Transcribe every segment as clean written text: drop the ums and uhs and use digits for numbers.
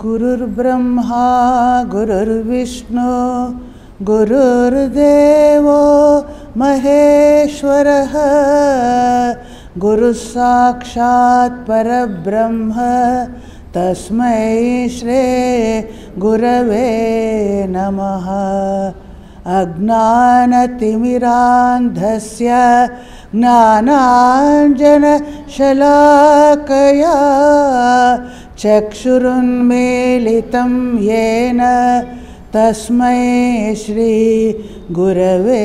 गुरुर्ब्रह्मा गुरुर्विष्णु गुरुर्देवो महेश्वरः गुरुसाक्षात् परब्रह्म तस्मै श्री गुरवे नमः। अज्ञानतिमिरान्धस्य ज्ञानाञ्जनशलाकया चक्षुरुन्मीलितं येन तस्मै श्री गुरवे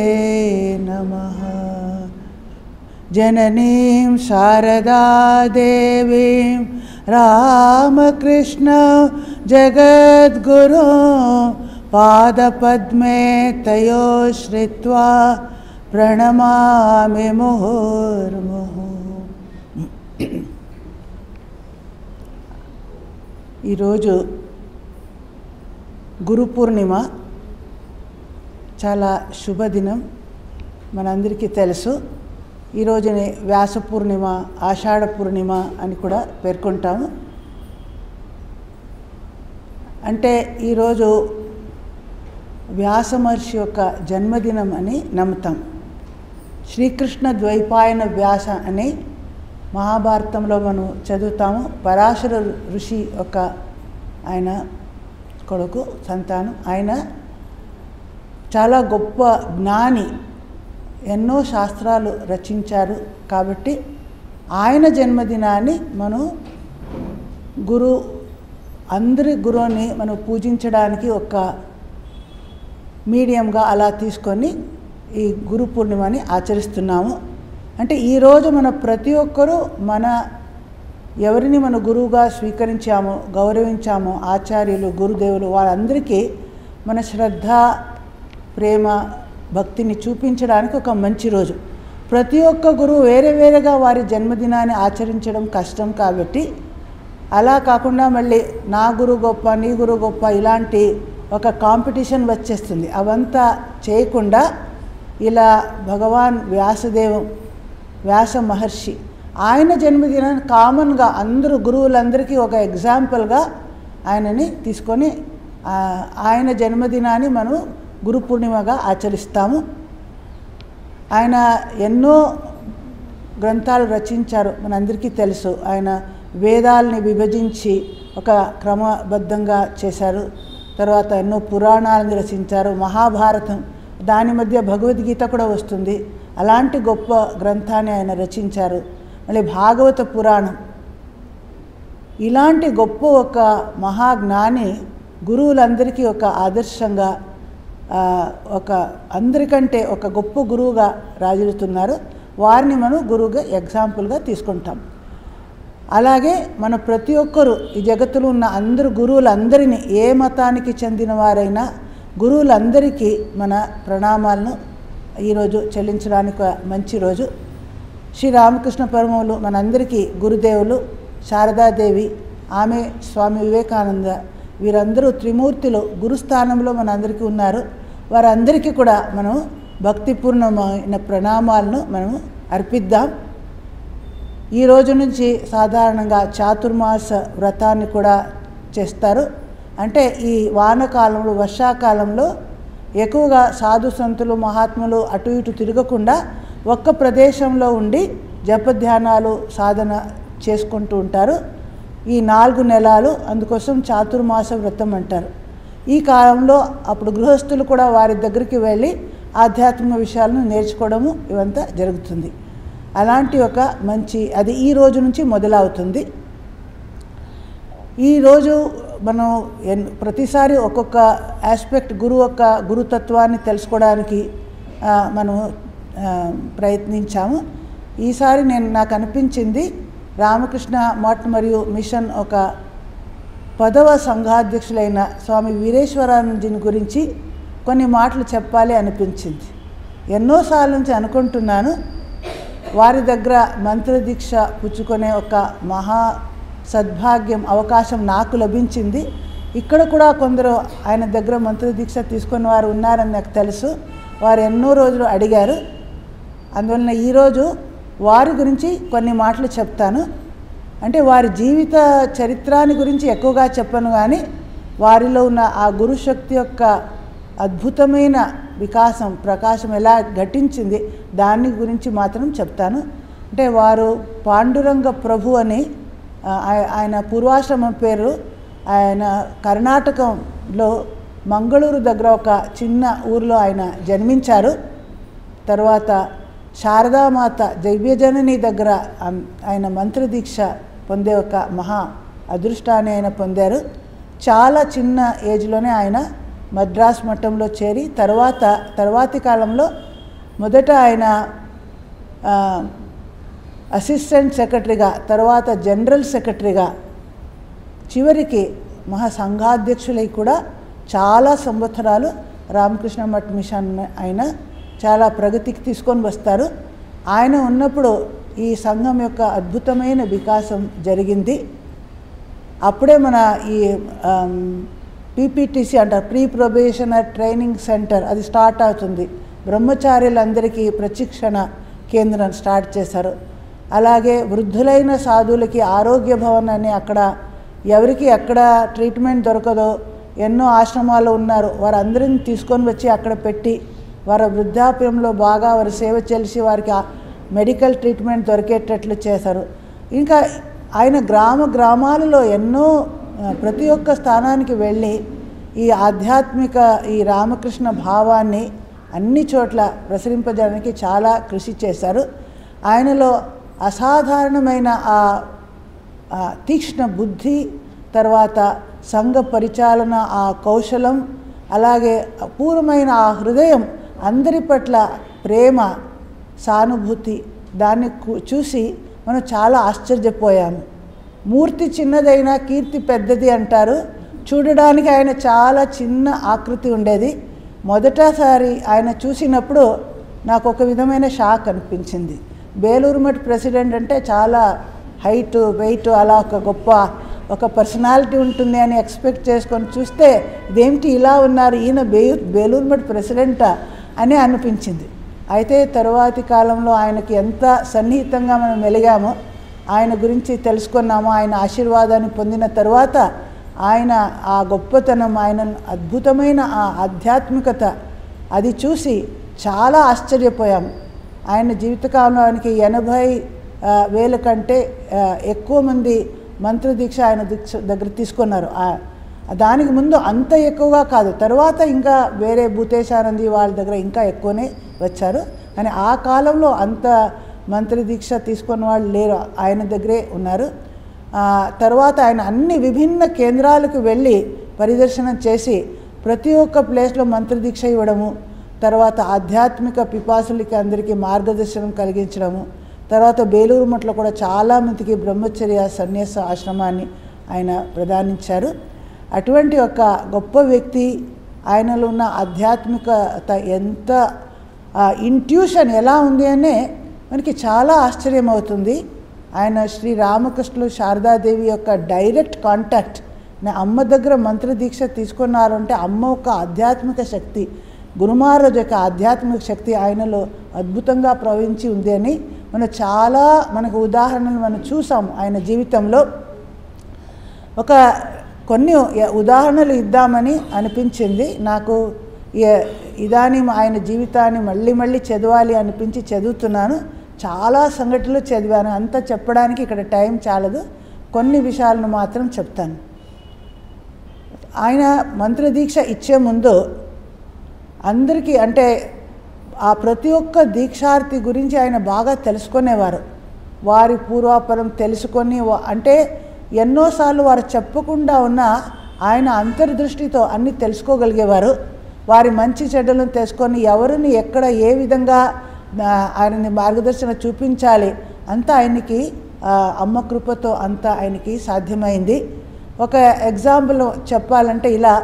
नमः। जननीं शारदा देवीं रामकृष्ण जगद्गुरुं पादपद्मे तयो श्रित्वा प्रणमामि मुहुर्मुहुः। ఈరోజు గురు పూర్ణిమ చాలా శుభదినం, మనందరికీ తెలుసు. ఈరోజుని వ్యాస పూర్ణిమ, ఆషాఢ పూర్ణిమ అని కూడా పేర్కొంటాము. అంటే ఈరోజు వ్యాస మహర్షి యొక్క జన్మదినం అని నమ్ముతాం. శ్రీకృష్ణ ద్వైపాయన వ్యాస అని మహాభారతంలో మనం చదువుతాము. పరాశర ఋషి యొక్క ఆయన కొడుకు సంతానం. ఆయన చాలా గొప్ప జ్ఞాని, ఎన్నో శాస్త్రాలు రచించారు. కాబట్టి ఆయన జన్మదినాన్ని మనం అందరి గురువుని మనం పూజించడానికి ఒక మీడియంగా అలా తీసుకొని ఈ గురు పూర్ణిమని ఆచరిస్తున్నాము. అంటే ఈరోజు మన ప్రతి ఒక్కరూ ఎవరిని మన గురువుగా స్వీకరించామో, గౌరవించామో, ఆచార్యులు, గురుదేవులు, వాళ్ళందరికీ మన శ్రద్ధ, ప్రేమ, భక్తిని చూపించడానికి ఒక మంచి రోజు. ప్రతి ఒక్క గురువు వేరే వేరేగా వారి జన్మదినాన్ని ఆచరించడం కష్టం. కాబట్టి అలా కాకుండా మళ్ళీ నా గురువు గొప్ప, నీ గురువు గొప్ప, ఇలాంటి ఒక కాంపిటీషన్ వచ్చేస్తుంది. అవంతా చేయకుండా ఇలా భగవాన్ వ్యాస మహర్షి ఆయన జన్మదినాన్ని కామన్గా అందరూ గురువులందరికీ ఒక ఎగ్జాంపుల్గా ఆయనని తీసుకొని ఆయన జన్మదినాన్ని మనం గురు పూర్ణిమగా ఆచరిస్తాము. ఆయన ఎన్నో గ్రంథాలు రచించారు, మనందరికీ తెలుసు. ఆయన వేదాలని విభజించి ఒక క్రమబద్ధంగా చేశారు. తర్వాత ఎన్నో పురాణాలను రచించారు. మహాభారతం, దాని మధ్య భగవద్గీత కూడా వస్తుంది. అలాంటి గొప్ప గ్రంథాన్ని ఆయన రచించారు. మళ్ళీ భాగవత పురాణం. ఇలాంటి గొప్ప ఒక మహాజ్ఞాని గురువులందరికీ ఒక ఆదర్శంగా, అందరికంటే ఒక గొప్ప గురువుగా రాజులుతున్నారు. వారిని మనం గురువుగా ఎగ్జాంపుల్గా తీసుకుంటాం. అలాగే మన ప్రతి ఒక్కరూ ఈ జగత్తులో ఉన్న అందరు గురువులందరినీ, ఏ మతానికి చెందిన వారైనా గురువులందరికీ మన ప్రణామాలను ఈరోజు చెల్లించడానికి మంచి రోజు. శ్రీ రామకృష్ణ పరమహంసులు మనందరికీ గురుదేవులు. శారదాదేవి, ఆమె స్వామి వివేకానంద, వీరందరూ త్రిమూర్తులు గురుస్థానంలో మనందరికీ ఉన్నారు. వారందరికీ కూడా మనం భక్తిపూర్ణమైన ప్రణామాలను మనం అర్పిద్దాం. ఈ రోజు నుంచి సాధారణంగా చాతుర్మాస వ్రతాన్ని కూడా చేస్తారు. అంటే ఈ వానకాలంలో, వర్షాకాలంలో ఎక్కువగా సాధు సంతులు, మహాత్ములు అటు ఇటు తిరగకుండా ఒక్క ప్రదేశంలో ఉండి జపధ్యానాలు, సాధన చేసుకుంటూ ఉంటారు ఈ 4 నెలలు. అందుకోసం చాతుర్మాస వ్రతం అంటారు. ఈ కాలంలో అప్పుడు గృహస్థులు కూడా వారి దగ్గరికి వెళ్ళి ఆధ్యాత్మిక విషయాలను నేర్చుకోవడము ఇవంతా జరుగుతుంది. అలాంటి ఒక మంచి అది ఈ రోజు నుంచి మొదలవుతుంది. ఈరోజు మనం ప్రతిసారి ఒక్కొక్క ఆస్పెక్ట్ గురుతత్వాన్ని తెలుసుకోవడానికి మనం ప్రయత్నించాము. ఈసారి నాకు అనిపించింది రామకృష్ణ మఠ్ మరియు మిషన్ ఒక 10వ సంఘాధ్యక్షులైన స్వామి వీరేశ్వరానందజీని గురించి కొన్ని మాటలు చెప్పాలి అనిపించింది. ఎన్నోసార్లు నుంచి అనుకుంటున్నాను. వారి దగ్గర మంత్రదీక్ష పుచ్చుకునే ఒక మహా సద్భాగ్యం, అవకాశం నాకు లభించింది. ఇక్కడ కూడా కొందరు ఆయన దగ్గర మంత్రదీక్ష తీసుకున్న వారు ఉన్నారని నాకు తెలుసు. వారు ఎన్నో రోజులు అడిగారు. అందువలన ఈరోజు వారి గురించి కొన్ని మాటలు చెప్తాను. అంటే వారి జీవిత చరిత్రాన్ని గురించి ఎక్కువగా చెప్పను, కానీ వారిలో ఉన్న ఆ గురుశక్తి యొక్క అద్భుతమైన ప్రకాశం ఎలా ఘటించింది దాని గురించి మాత్రం చెప్తాను. అంటే వారు పాండురంగ ప్రభు అని ఆయన పూర్వాశ్రమం పేరు. ఆయన కర్ణాటకంలో మంగళూరు దగ్గర ఒక చిన్న ఊరిలో ఆయన జన్మించారు. తర్వాత శారదామాత దివ్యజనని దగ్గర ఆయన మంత్రదీక్ష పొందే ఒక మహా అదృష్టాన్ని ఆయన పొందారు. చాలా చిన్న ఏజ్లోనే ఆయన మద్రాస్ మఠంలో చేరి తర్వాతి కాలంలో మొదట ఆయన అసిస్టెంట్ సెక్రటరీగా, తర్వాత జనరల్ సెక్రటరీగా, చివరికి మహాసంఘాధ్యక్షులై కూడా చాలా సంవత్సరాలు రామకృష్ణ మఠ్ మిషన్ ఆయన చాలా ప్రగతికి తీసుకొని వస్తారు. ఆయన ఉన్నప్పుడు ఈ సంఘం యొక్క అద్భుతమైన వికాసం జరిగింది. అప్పుడే మన ఈ పీపీటీసీ అంటారు, ప్రీ ప్రొబేషనర్ ట్రైనింగ్ సెంటర్, అది స్టార్ట్ అవుతుంది. బ్రహ్మచారులందరికీ ప్రశిక్షణ కేంద్రం స్టార్ట్ చేశారు. అలాగే వృద్ధులైన సాధువులకి ఆరోగ్య భవన్ అని, అక్కడ ఎవరికి ఎక్కడ ట్రీట్మెంట్ దొరకదో ఎన్నో ఆశ్రమాలు ఉన్నారు, వారందరిని తీసుకొని వచ్చి అక్కడ పెట్టి వారి వృద్ధాప్యంలో బాగా వారి సేవ చేసి వారికి మెడికల్ ట్రీట్మెంట్ దొరికేటట్లు చేశారు. ఇంకా ఆయన గ్రామాలలో ఎన్నో ప్రతి ఒక్క స్థానానికి వెళ్ళి ఈ ఆధ్యాత్మిక ఈ రామకృష్ణ భావాన్ని అన్ని చోట్ల ప్రసరింపజేయడానికి చాలా కృషి చేశారు. ఆయనలో అసాధారణమైన ఆ తీక్ష్ణ బుద్ధి, తర్వాత సంఘ పరిచాలన ఆ కౌశలం, అలాగే అపూర్వమైన ఆ హృదయం, అందరి పట్ల ప్రేమ, సానుభూతి, దాన్ని చూసి మనం చాలా ఆశ్చర్యపోయాము. మూర్తి చిన్నదైనా కీర్తి పెద్దది అంటారు. చూడడానికి ఆయన చాలా చిన్న ఆకృతి ఉండేది. మొదటిసారి ఆయన చూసినప్పుడు నాకు ఒక విధమైన షాక్ అనిపించింది. బేలూరు మఠ్ ప్రెసిడెంట్ అంటే చాలా హైట్ వెయిట్ అలా ఒక పర్సనాలిటీ ఉంటుంది అని ఎక్స్పెక్ట్ చేసుకొని చూస్తే ఇదేమిటి ఇలా ఉన్నారు, ఈయన బేలూరు మఠ్ ప్రెసిడెంటా అని అనిపించింది. అయితే తరువాతి కాలంలో ఆయనకి ఎంత సన్నిహితంగా మనం మెలిగామో, ఆయన గురించి తెలుసుకున్నాము, ఆయన ఆశీర్వాదాన్ని పొందిన తర్వాత ఆయన ఆ గొప్పతనం, ఆయన అద్భుతమైన ఆ ఆధ్యాత్మికత అది చూసి చాలా ఆశ్చర్యపోయాము. ఆయన జీవితకాలంలో ఆయనకి 80,000 కంటే ఎక్కువ మంది మంత్రదీక్ష ఆయన దగ్గర తీసుకున్నారు. దానికి ముందు అంత ఎక్కువగా కాదు, తర్వాత ఇంకా వేరే భూతేశానంది వాళ్ళ దగ్గర ఇంకా ఎక్కువనే వచ్చారు. కానీ ఆ కాలంలో అంత మంత్రదీక్ష తీసుకున్న వాళ్ళు లేరు, ఆయన దగ్గరే ఉన్నారు. తర్వాత ఆయన అన్ని విభిన్న కేంద్రాలకు వెళ్ళి పరిదర్శన చేసి ప్రతి ఒక్క ప్లేస్లో మంత్రదీక్ష ఇవ్వడము, తర్వాత ఆధ్యాత్మిక పిపాసులకి అందరికీ మార్గదర్శనం కలిగించడము, తర్వాత బేలూరు మఠలో కూడా చాలామందికి బ్రహ్మచర్య సన్యాస ఆశ్రమాన్ని ఆయన ప్రదానించారు. అటువంటి ఒక గొప్ప వ్యక్తి, ఆయనలో ఉన్న ఆధ్యాత్మికత ఎంత ఇంట్యూషన్ ఎలా ఉంది అనే మనకి చాలా ఆశ్చర్యం అవుతుంది. ఆయన శ్రీ రామకృష్ణులు శారదాదేవి యొక్క డైరెక్ట్ కాంటాక్ట్, నా అమ్మ దగ్గర మంత్రదీక్ష తీసుకున్నారు అంటే అమ్మ యొక్క ఆధ్యాత్మిక శక్తి, గురుమహారాజు యొక్క ఆధ్యాత్మిక శక్తి ఆయనలో అద్భుతంగా ప్రవహించి ఉంది అని మనకు ఉదాహరణలు మనం చూసాము ఆయన జీవితంలో. కొన్ని ఉదాహరణలు ఇద్దామని అనిపించింది నాకు. ఇదాని ఆయన జీవితాన్ని మళ్ళీ చదవాలి అనిపించి చదువుతున్నాను. చాలా సంఘటనలు చదివాను, అంతా చెప్పడానికి ఇక్కడ టైం చాలదు, కొన్ని విషయాలను మాత్రం చెప్తాను. ఆయన మంత్రదీక్ష ఇచ్చే ముందు అందరికీ అంటే ఆ ప్రతి ఒక్క దీక్షార్థి గురించి ఆయన బాగా తెలుసుకునేవారు. వారి పూర్వాపరం తెలుసుకొని, అంటే ఎన్నోసార్లు వారు చెప్పకుండా ఉన్నా ఆయన అంతర్దృష్టితో అన్నీ తెలుసుకోగలిగేవారు. వారి మంచి చెడ్డలను తెలుసుకొని ఎవరిని ఎక్కడ ఏ విధంగా ఆయనని మార్గదర్శన చూపించాలి అంతా ఆయనకి అమ్మ కృపతో అంతా ఆయనకి సాధ్యమైంది. ఒక ఎగ్జాంపుల్ చెప్పాలంటే ఇలా,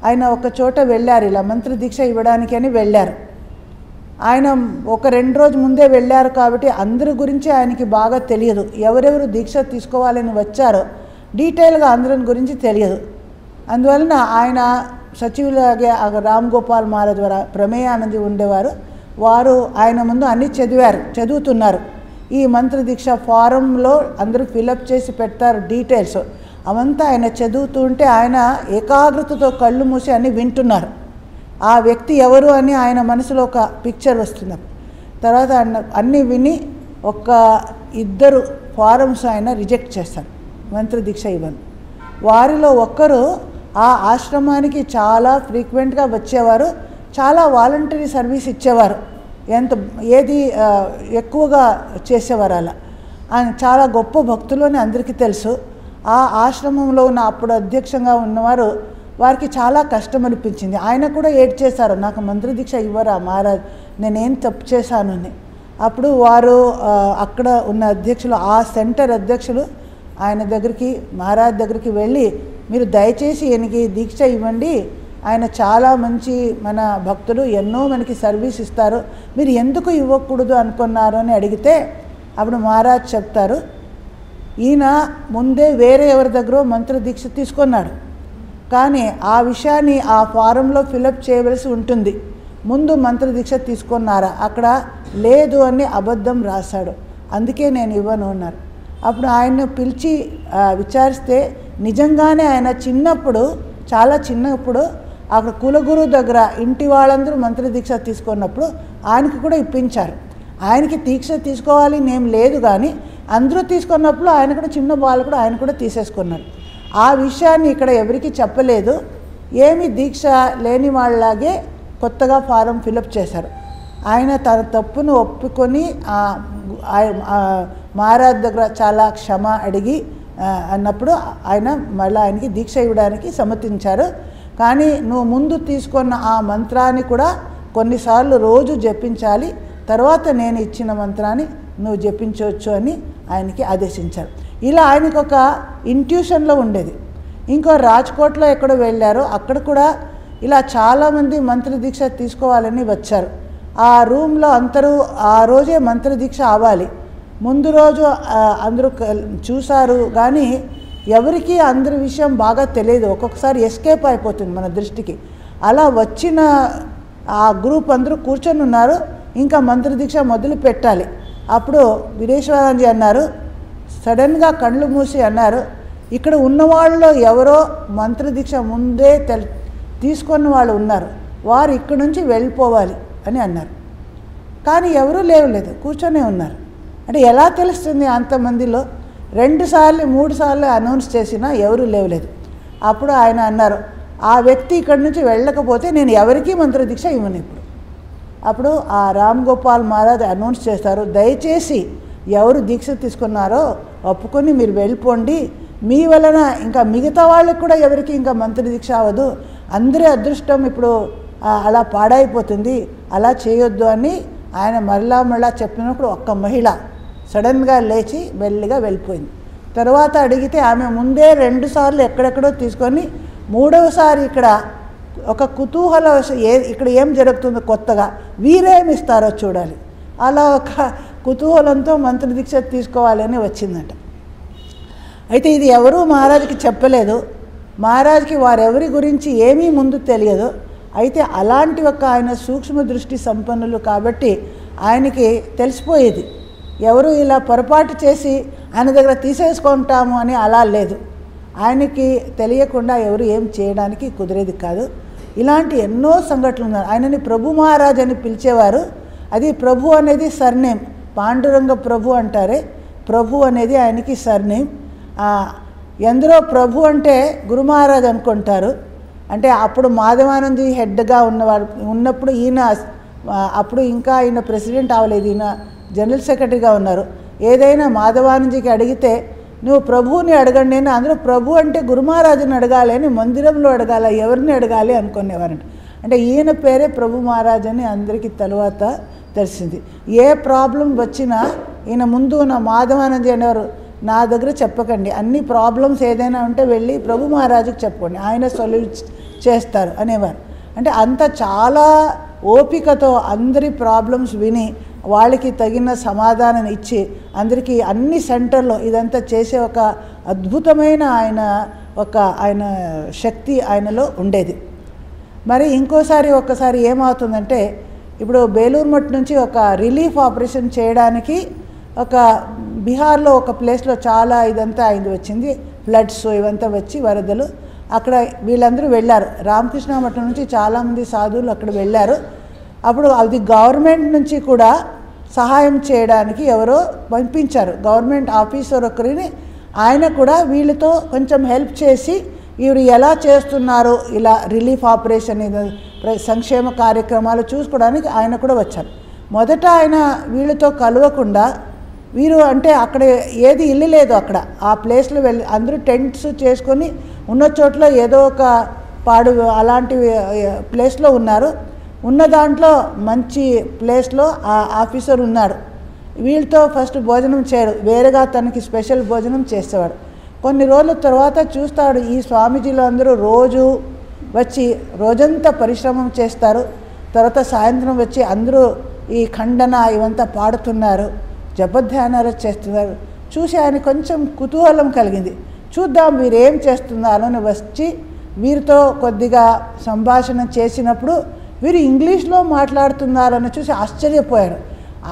ఆయన ఒక చోట వెళ్ళారు, ఇలా మంత్రదీక్ష ఇవ్వడానికి అని వెళ్ళారు. ఆయన ఒక 2 రోజు ముందే వెళ్ళారు కాబట్టి అందరి గురించి ఆయనకి బాగా తెలియదు. ఎవరెవరు దీక్ష తీసుకోవాలని వచ్చారో డీటెయిల్గా అందరి గురించి తెలియదు. అందువలన ఆయన సచివులాగే రామ్ గోపాల్ మహారాజ్ ద్వారా ప్రమేయానంది ఉండేవారు. వారు ఆయన ముందు అన్నీ చదువుతున్నారు. ఈ మంత్రదీక్ష ఫారంలో అందరూ ఫిలప్ చేసి పెడతారు డీటెయిల్స్. అవంతా ఆయన చదువుతుంటే ఆయన ఏకాగ్రతతో కళ్ళు మూసి అన్నీ వింటున్నారు. ఆ వ్యక్తి ఎవరు అని ఆయన మనసులో ఒక పిక్చర్ వస్తుంది. తర్వాత అన్నీ విని ఒక 2 ఫారమ్స్ ఆయన రిజెక్ట్ చేస్తారు, మంత్రదీక్ష ఇవ్వను. వారిలో ఒక్కరు ఆ ఆశ్రమానికి చాలా ఫ్రీక్వెంట్గా వచ్చేవారు, చాలా వాలంటరీ సర్వీస్ ఇచ్చేవారు, ఏది ఎక్కువగా చేసేవారు. అలా ఆయన చాలా గొప్ప భక్తులు అని అందరికీ తెలుసు. ఆ ఆశ్రమంలో ఉన్న అప్పుడు అధ్యక్షంగా ఉన్నవారు వారికి చాలా కష్టం అనిపించింది. ఆయన కూడా ఏడ్ చేశారు, నాకు మంత్రదీక్ష ఇవ్వరా మహారాజ్, నేనేం తప్పు చేశాను అని. అప్పుడు వారు అక్కడ ఉన్న అధ్యక్షులు, ఆ సెంటర్ అధ్యక్షులు ఆయన దగ్గరికి, మహారాజ్ దగ్గరికి వెళ్ళి, మీరు దయచేసి ఈయనకి దీక్ష ఇవ్వండి, ఆయన చాలా మంచి మన భక్తుడు, ఎన్నో మనకి సర్వీస్ ఇస్తారు, మీరు ఎందుకు ఇవ్వకూడదు అనుకున్నారు అని అడిగితే అప్పుడు మహారాజ్ చెప్తారు, ఈయన ముందే వేరే ఎవరి దగ్గర మంత్రదీక్ష తీసుకున్నాడు, కానీ ఆ విషయాన్ని ఆ ఫారంలో ఫిలప్ చేయవలసి ఉంటుంది. ముందు మంత్రదీక్ష తీసుకున్నారా, అక్కడ లేదు అని అబద్ధం రాశాడు, అందుకే నేను ఇవ్వను అన్నారు. అప్పుడు ఆయన్ను పిలిచి విచారిస్తే నిజంగానే ఆయన చిన్నప్పుడు, చాలా చిన్నప్పుడు అక్కడ కులగురు దగ్గర ఇంటి వాళ్ళందరూ మంత్రదీక్ష తీసుకున్నప్పుడు ఆయనకి కూడా ఇప్పించారు. ఆయనకి దీక్ష తీసుకోవాలి నేం లేదు, కానీ అందరూ తీసుకున్నప్పుడు ఆయన కూడా చిన్న వాళ్ళు కూడా ఆయన కూడా తీసేసుకున్నారు. ఆ విషయాన్ని ఇక్కడ ఎవరికి చెప్పలేదు. ఏమి దీక్ష లేని వాళ్ళలాగే కొత్తగా ఫారం ఫిలప్ చేశారు. ఆయన తన తప్పును ఒప్పుకొని మహారాజ్ దగ్గర చాలా క్షమ అడిగి అన్నప్పుడు ఆయన మళ్ళీ ఆయనకి దీక్ష ఇవ్వడానికి సమ్మతించారు. కానీ నువ్వు ముందు తీసుకున్న ఆ మంత్రాన్ని కూడా కొన్నిసార్లు రోజు జపించాలి, తర్వాత నేను ఇచ్చిన మంత్రాన్ని నువ్వు జపించవచ్చు అని ఆయనకి ఆదేశించారు. ఇలా ఆయనకు ఒక ఇంట్యూషన్లో ఉండేది. ఇంకో రాజ్కోట్లో ఎక్కడో వెళ్ళారు, అక్కడ కూడా ఇలా చాలామంది మంత్రదీక్ష తీసుకోవాలని వచ్చారు. ఆ రూమ్లో అందరూ ఆ రోజే మంత్రదీక్ష అవ్వాలి. ముందు రోజు అందరూ చూశారు, కానీ ఎవరికి అందరి విషయం బాగా తెలియదు, ఒక్కొక్కసారి ఎస్కేప్ అయిపోతుంది మన దృష్టికి. అలా వచ్చిన ఆ గ్రూప్ అందరూ కూర్చొని ఉన్నారు, ఇంకా మంత్రదీక్ష మొదలు పెట్టాలి. అప్పుడు వీరేశ్వరానందజీ అన్నారు, సడన్గా కళ్ళు మూసి అన్నారు, ఇక్కడ ఉన్నవాళ్ళలో ఎవరో మంత్రదీక్ష ముందే తీసుకున్న వాళ్ళు ఉన్నారు, వారు ఇక్కడి నుంచి వెళ్ళిపోవాలి అని అన్నారు. కానీ ఎవరూ లేవలేదు, కూర్చొనే ఉన్నారు. అంటే ఎలా తెలుస్తుంది అంతమందిలో? 2 సార్లు 3 సార్లు అనౌన్స్ చేసినా ఎవరూ లేవలేదు. అప్పుడు ఆయన అన్నారు, ఆ వ్యక్తి ఇక్కడి నుంచి వెళ్ళకపోతే నేను ఎవరికీ మంత్రదీక్ష ఇవ్వను ఇప్పుడు. అప్పుడు ఆ రామ్ గోపాల్ మహారాజ్ అనౌన్స్ చేస్తారు, దయచేసి ఎవరు దీక్ష తీసుకున్నారో ఒప్పుకొని మీరు వెళ్ళిపోండి, మీ వలన ఇంకా మిగతా వాళ్ళకి కూడా ఎవరికి ఇంకా మంత్రదీక్ష అవ్వదు, అందరి అదృష్టం ఇప్పుడు అలా పాడైపోతుంది, అలా చేయొద్దు అని ఆయన మళ్ళా చెప్పినప్పుడు ఒక్క మహిళ సడన్గా లేచి మెల్లిగా వెళ్ళిపోయింది. తర్వాత అడిగితే ఆమె ముందే 2 సార్లు ఎక్కడెక్కడో తీసుకొని 3వసారి ఇక్కడ ఒక కుతూహల ఇక్కడ ఏం జరుగుతుందో కొత్తగా వీరేమి ఇస్తారో చూడాలి, అలా ఒక కుతూహలంతో మంత్రదీక్ష తీసుకోవాలని వచ్చిందట. అయితే ఇది ఎవరూ మహారాజుకి చెప్పలేదు, మహారాజుకి వారెవరి గురించి ఏమీ ముందు తెలియదు. అయితే అలాంటి ఒక ఆయన సూక్ష్మ దృష్టి సంపన్నులు కాబట్టి ఆయనకి తెలిసిపోయేది, ఎవరు ఇలా పొరపాటు చేసి ఆయన దగ్గర తీసేసుకుంటాము అని అలా లేదు. ఆయనకి తెలియకుండా ఎవరు ఏం చేయడానికి కుదిరేది కాదు. ఇలాంటి ఎన్నో సంఘటనలు ఉన్నారు. ఆయనని ప్రభు మహారాజ్ అని పిలిచేవారు. అది ప్రభు అనేది సర్నేమ్, పాండురంగ ప్రభు అంటారే, ప్రభు అనేది ఆయనకి సర్నేమ్. ఎందరో ప్రభు అంటే గురు మహారాజ్ అనుకుంటారు. అంటే అప్పుడు మాధవానందజీ హెడ్గా ఉన్నప్పుడు ఈయన అప్పుడు ఇంకా ఈయన ప్రెసిడెంట్ అవ్వలేదు, ఈయన జనరల్ సెక్రటరీగా ఉన్నారు. ఏదైనా మాధవానందజీకి అడిగితే నువ్వు ప్రభువుని అడగండి అని, అందరూ ప్రభు అంటే గురు మహారాజుని అడగాలి అని, మందిరంలో అడగాలి, ఎవరిని అడగాలి అనుకునేవారంట. అంటే ఈయన పేరే ప్రభు మహారాజ్ అని అందరికీ తరువాత తెలిసింది. ఏ ప్రాబ్లం వచ్చినా ఈయన ముందు ఉన్న మాధవానందజీ అనేవారు, నా దగ్గర చెప్పకండి, అన్ని ప్రాబ్లమ్స్ ఏదైనా ఉంటే వెళ్ళి ప్రభు మహారాజుకి చెప్పుకోండి, ఆయన సొల్యూట్ చేస్తారు అనేవారు. అంటే అంత చాలా ఓపికతో అందరి ప్రాబ్లమ్స్ విని వాళ్ళకి తగిన సమాధానం ఇచ్చి అందరికీ అన్ని సెంటర్లో ఇదంతా చేసే ఒక అద్భుతమైన ఆయన శక్తి ఆయనలో ఉండేది. మరి ఒక్కసారి ఏమవుతుందంటే, ఇప్పుడు బేలూరు మఠ్ నుంచి ఒక రిలీఫ్ ఆపరేషన్ చేయడానికి ఒక బీహార్లో ఒక ప్లేస్లో చాలా ఇదంతా అయింది, వచ్చింది ఫ్లడ్స్ ఇవంతా వచ్చి వరదలు. అక్కడ వీళ్ళందరూ వెళ్ళారు, రామకృష్ణ మఠం నుంచి చాలామంది సాధువులు అక్కడ వెళ్ళారు. అప్పుడు అది గవర్నమెంట్ నుంచి కూడా సహాయం చేయడానికి ఎవరో పంపించారు, గవర్నమెంట్ ఆఫీసర్ ఒకరిని. ఆయన కూడా వీళ్ళతో కొంచెం హెల్ప్ చేసి వీరు ఎలా చేస్తున్నారు ఇలా రిలీఫ్ ఆపరేషన్ సంక్షేమ కార్యక్రమాలు చూసుకోవడానికి ఆయన కూడా వచ్చారు. మొదట ఆయన వీళ్ళతో కలవకుండా, వీరు అంటే అక్కడ ఏది ఇల్లు లేదు, అక్కడ ఆ ప్లేస్లో వెళ్ళి అందరూ టెంట్స్ చేసుకొని ఉన్న చోట్ల ఏదో ఒక పాడు అలాంటి ప్లేస్లో ఉన్నారు. ఉన్న దాంట్లో మంచి ప్లేస్లో ఆ ఆఫీసర్ ఉన్నాడు. వీళ్ళతో ఫస్ట్ భోజనం చేయడు, వేరేగా తనకి స్పెషల్ భోజనం చేసేవాడు. కొన్ని రోజుల తర్వాత చూస్తాడు, ఈ స్వామీజీలు అందరూ రోజు వచ్చి రోజంతా పరిశ్రమం చేస్తారు. తర్వాత సాయంత్రం వచ్చి అందరూ ఈ ఖండన ఇవంతా పాడుతున్నారు, జపధ్యానాలు చేస్తున్నారు. చూసి ఆయన కొంచెం కుతూహలం కలిగింది, చూద్దాం వీరేం చేస్తున్నారు అని వచ్చి వీరితో కొద్దిగా సంభాషణ చేసినప్పుడు వీరు ఇంగ్లీష్లో మాట్లాడుతున్నారని చూసి ఆశ్చర్యపోయాడు.